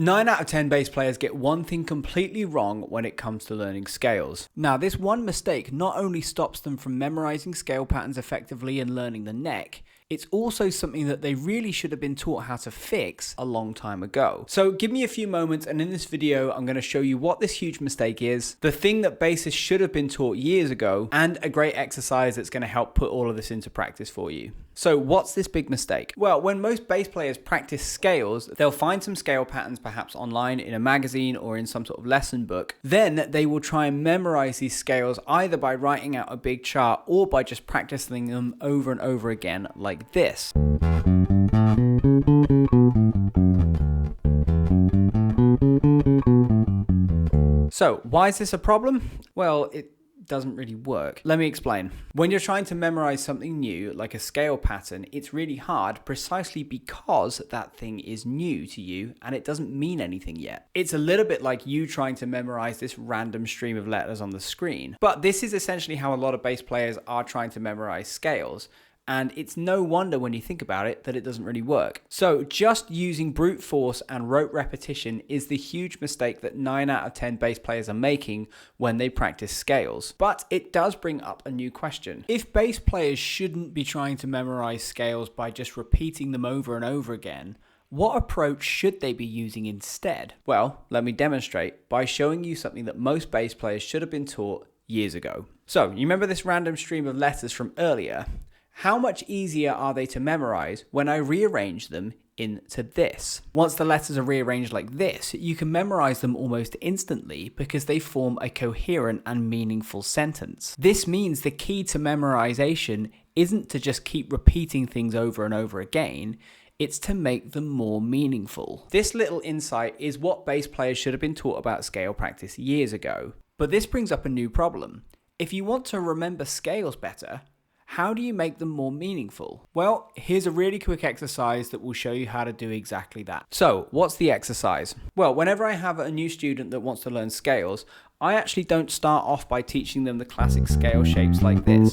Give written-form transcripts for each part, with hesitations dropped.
9 out of 10 bass players get one thing completely wrong when it comes to learning scales. Now, this one mistake not only stops them from memorizing scale patterns effectively and learning the neck, it's also something that they really should have been taught how to fix a long time ago. So give me a few moments, and in this video I'm going to show you what this huge mistake is, the thing that bassists should have been taught years ago, and a great exercise that's going to help put all of this into practice for you. So what's this big mistake? Well, when most bass players practice scales, they'll find some scale patterns perhaps online in a magazine or in some sort of lesson book. Then they will try and memorize these scales either by writing out a big chart or by just practicing them over and over again like this. So why is this a problem? Well, it doesn't really work. Let me explain. When you're trying to memorize something new, like a scale pattern, it's really hard precisely because that thing is new to you and it doesn't mean anything yet. It's a little bit like you trying to memorize this random stream of letters on the screen. But this is essentially how a lot of bass players are trying to memorize scales. And it's no wonder when you think about it that it doesn't really work. So just using brute force and rote repetition is the huge mistake that 9 out of 10 bass players are making when they practice scales. But it does bring up a new question. If bass players shouldn't be trying to memorize scales by just repeating them over and over again, what approach should they be using instead? Well, let me demonstrate by showing you something that most bass players should have been taught years ago. So you remember this random stream of letters from earlier? How much easier are they to memorize when I rearrange them into this? Once the letters are rearranged like this, you can memorize them almost instantly because they form a coherent and meaningful sentence. This means the key to memorization isn't to just keep repeating things over and over again, it's to make them more meaningful. This little insight is what bass players should have been taught about scale practice years ago. But this brings up a new problem. If you want to remember scales better, how do you make them more meaningful? Well, here's a really quick exercise that will show you how to do exactly that. So, what's the exercise? Well, whenever I have a new student that wants to learn scales, I actually don't start off by teaching them the classic scale shapes like this.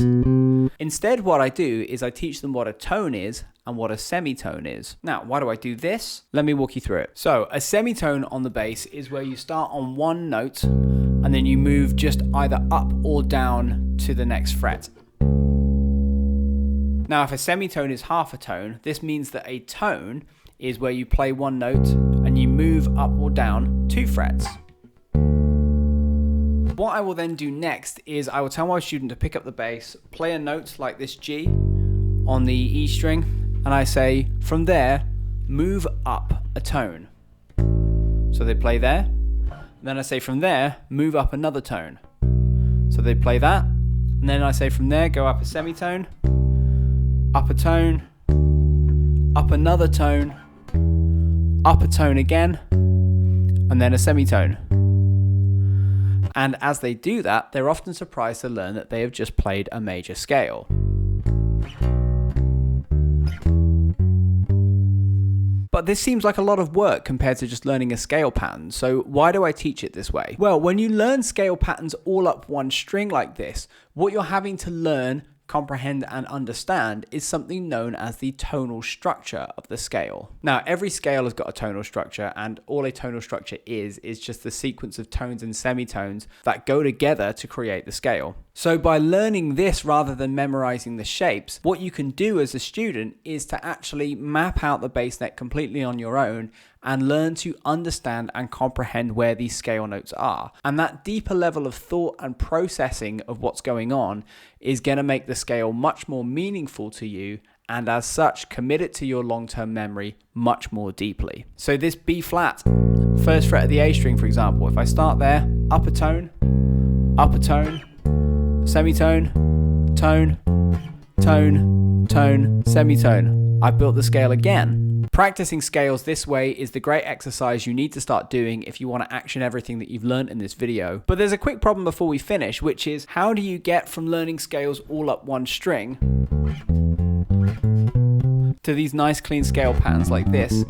Instead, what I do is I teach them what a tone is and what a semitone is. Now, why do I do this? Let me walk you through it. So, a semitone on the bass is where you start on one note and then you move just either up or down to the next fret. Now, if a semitone is half a tone, this means that a tone is where you play one note and you move up or down 2 frets. What I will then do next is I will tell my student to pick up the bass, play a note like this G on the E string, and I say, from there, move up a tone. So they play there. Then I say, from there, move up another tone. So they play that. And then I say, from there, go up a semitone, up a tone, up another tone, up a tone again, and then a semitone. And as they do that, they're often surprised to learn that they have just played a major scale. But this seems like a lot of work compared to just learning a scale pattern, so why do I teach it this way? Well, when you learn scale patterns all up one string like this, what you're having to learn, comprehend and understand is something known as the tonal structure of the scale. Now, every scale has got a tonal structure, and all a tonal structure is just the sequence of tones and semitones that go together to create the scale. So by learning this rather than memorizing the shapes, what you can do as a student is to actually map out the bass neck completely on your own and learn to understand and comprehend where these scale notes are. And that deeper level of thought and processing of what's going on is going to make the scale much more meaningful to you, and as such, commit it to your long-term memory much more deeply. So this B flat, first fret of the A string, for example, if I start there, up a tone, semitone, tone, tone, tone, semitone. I built the scale again. Practicing scales this way is the great exercise you need to start doing if you want to action everything that you've learned in this video. But there's a quick problem before we finish, which is how do you get from learning scales all up one string to these nice clean scale patterns like this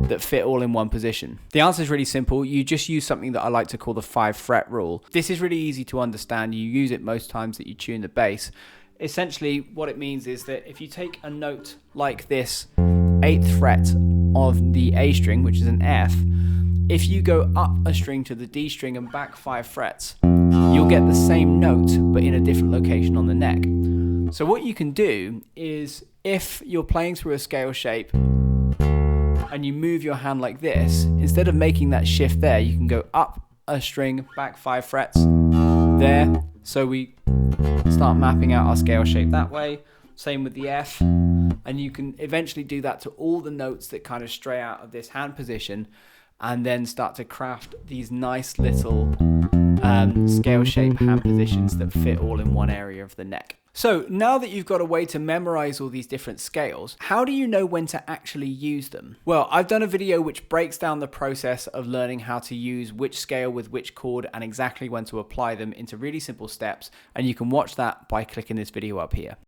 that fit all in one position? The answer is really simple. You just use something that I like to call the 5 fret rule. This is really easy to understand. You use it most times that you tune the bass. Essentially, what it means is that if you take a note like this 8th fret of the A string, which is an F, if you go up a string to the D string and back 5 frets, you'll get the same note but in a different location on the neck. So what you can do is, if you're playing through a scale shape and you move your hand like this, instead of making that shift there, you can go up a string, back 5 frets there. So we start mapping out our scale shape that way. Same with the F. And you can eventually do that to all the notes that kind of stray out of this hand position, and then start to craft these nice little scale shape hand positions that fit all in one area of the neck. So now that you've got a way to memorize all these different scales, how do you know when to actually use them? Well, I've done a video which breaks down the process of learning how to use which scale with which chord and exactly when to apply them into really simple steps, and you can watch that by clicking this video up here.